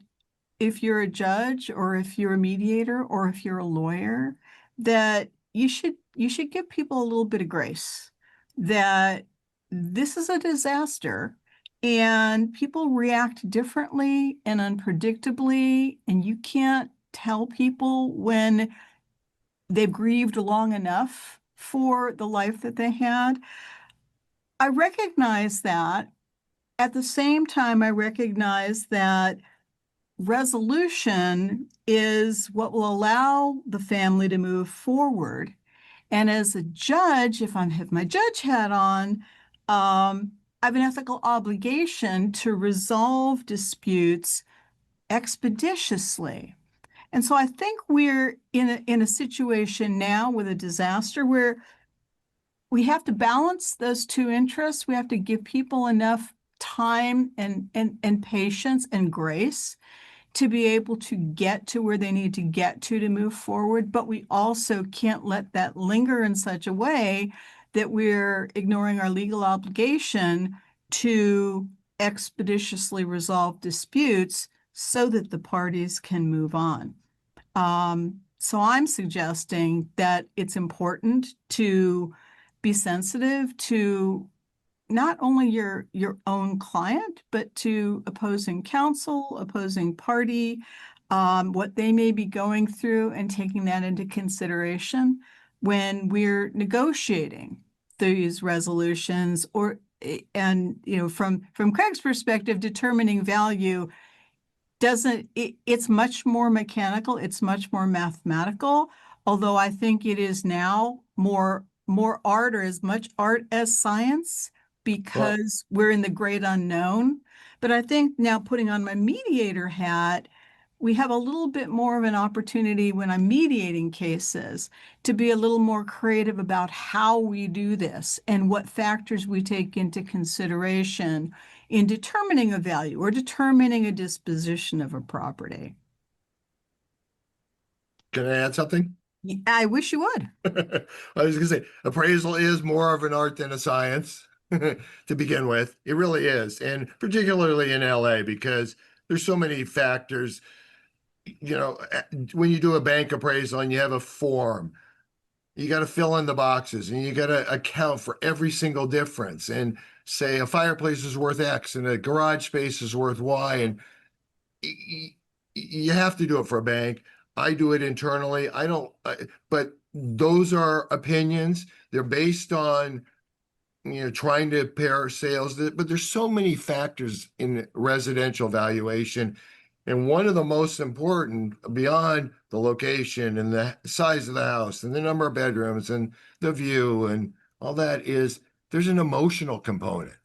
Speaker 2: if you're a judge or if you're a mediator or if you're a lawyer, that you should give people a little bit of grace, that this is a disaster and people react differently and unpredictably, and you can't tell people when they've grieved long enough for the life that they had. I recognize that. At the same time, I recognize that resolution is what will allow the family to move forward. And as a judge, if I have my judge hat on, I have an ethical obligation to resolve disputes expeditiously. And so I think we're in a situation now with a disaster where we have to balance those two interests. We have to give people enough time and patience and grace to be able to get to where they need to get to move forward. But we also can't let that linger in such a way that we're ignoring our legal obligation to expeditiously resolve disputes so that the parties can move on. So I'm suggesting that it's important to be sensitive to not only your own client, but to opposing counsel, opposing party, what they may be going through, and taking that into consideration when we're negotiating these resolutions. And from Craig's perspective, determining value it's much more mechanical, it's much more mathematical, although I think it is now more art, or as much art as science,
Speaker 3: Well,
Speaker 2: because we're in the great unknown. But I think now, putting on my mediator hat, we have a little bit more of an opportunity when I'm mediating cases to be a little more creative about how we do this and what factors we take into consideration in determining a value or determining a disposition of a property.
Speaker 3: can I add something?
Speaker 2: I wish you would.
Speaker 3: I was going to say, appraisal is more of an art than a science to begin with. It really is. And particularly in LA, because there's so many factors. When you do a bank appraisal and you have a form, you got to fill in the boxes and you got to account for every single difference. And say a fireplace is worth X and a garage space is worth Y. And you have to do it for a bank. I do it internally. I don't, but those are opinions. They're based on, trying to pair sales, but there's so many factors in residential valuation. And one of the most important, beyond the location and the size of the house and the number of bedrooms and the view and all that, is there's an emotional component.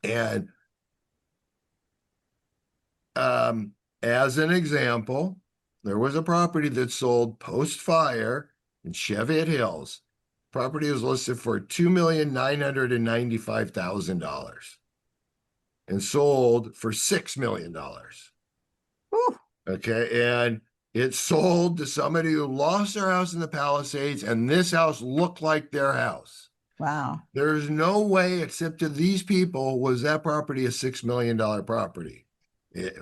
Speaker 3: And as an example, there was a property that sold post-fire in Cheviot Hills. Property was listed for $2,995,000 and sold for $6 million.
Speaker 2: Whew.
Speaker 3: Okay, and it sold to somebody who lost their house in the Palisades, and this house looked like their house.
Speaker 2: Wow.
Speaker 3: There's no way, except to these people, was that property a $6 million property.
Speaker 2: Right.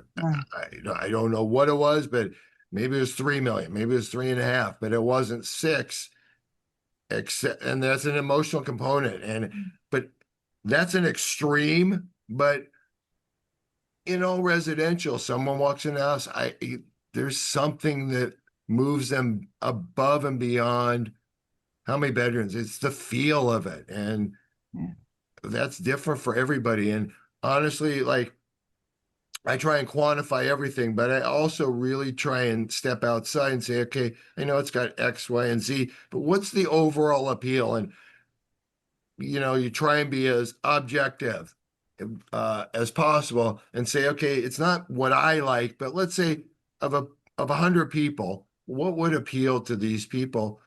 Speaker 3: I don't know what it was, but maybe it was 3 million, maybe it was 3.5, but it wasn't 6. Except, and that's an emotional component, but that's an extreme. But residential, someone walks in the house, there's something that moves them above and beyond how many bedrooms. It's the feel of it, and
Speaker 2: Yeah.
Speaker 3: that's different for everybody. And honestly, like, I try and quantify everything, but I also really try and step outside and say, okay, I know it's got X, Y, and Z, but what's the overall appeal? And you try and be as objective as possible and say, okay, it's not what I like, but let's say of 100 people, what would appeal to these people,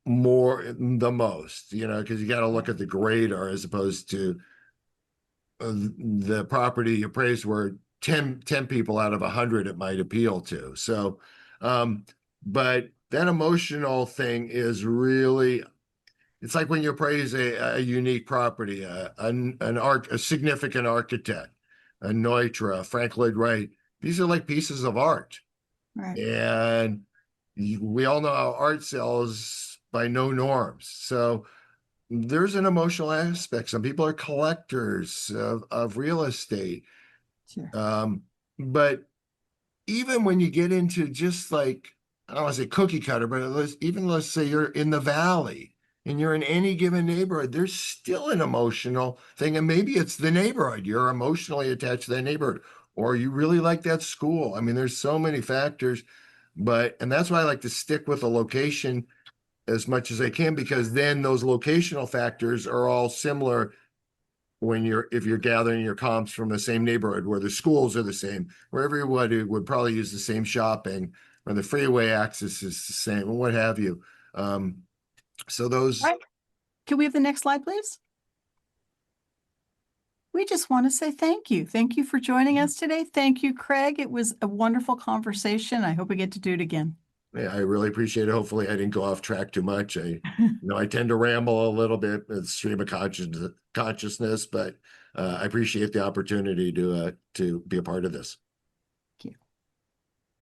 Speaker 3: more the most, because you got to look at the grader as opposed to the property appraised where 10 people out of 100 it might appeal to. So, but that emotional thing is really, it's like when you appraise a unique property, a significant architect, a Neutra, Frank Lloyd Wright. These are like pieces of art.
Speaker 2: Right.
Speaker 3: And we all know how art sells by no norms. So there's an emotional aspect. Some people are collectors of real estate.
Speaker 2: Sure.
Speaker 3: But even when you get into just like, I don't want to say cookie cutter, but let's say you're in the valley and you're in any given neighborhood, there's still an emotional thing. And maybe it's the neighborhood. You're emotionally attached to that neighborhood, or you really like that school. I mean, there's so many factors, and that's why I like to stick with a location as much as I can, because then those locational factors are all similar if you're gathering your comps from the same neighborhood where the schools are the same, where everybody would probably use the same shopping, where the freeway access is the same, and what have you. So those.
Speaker 2: Right. Can we have the next slide, please? We just want to say thank you. Thank you for joining us today. Thank you, Craig. It was a wonderful conversation. I hope we get to do it again.
Speaker 3: Yeah, I really appreciate it. Hopefully I didn't go off track too much. I tend to ramble a little bit with stream of consciousness, but I appreciate the opportunity to be a part of this.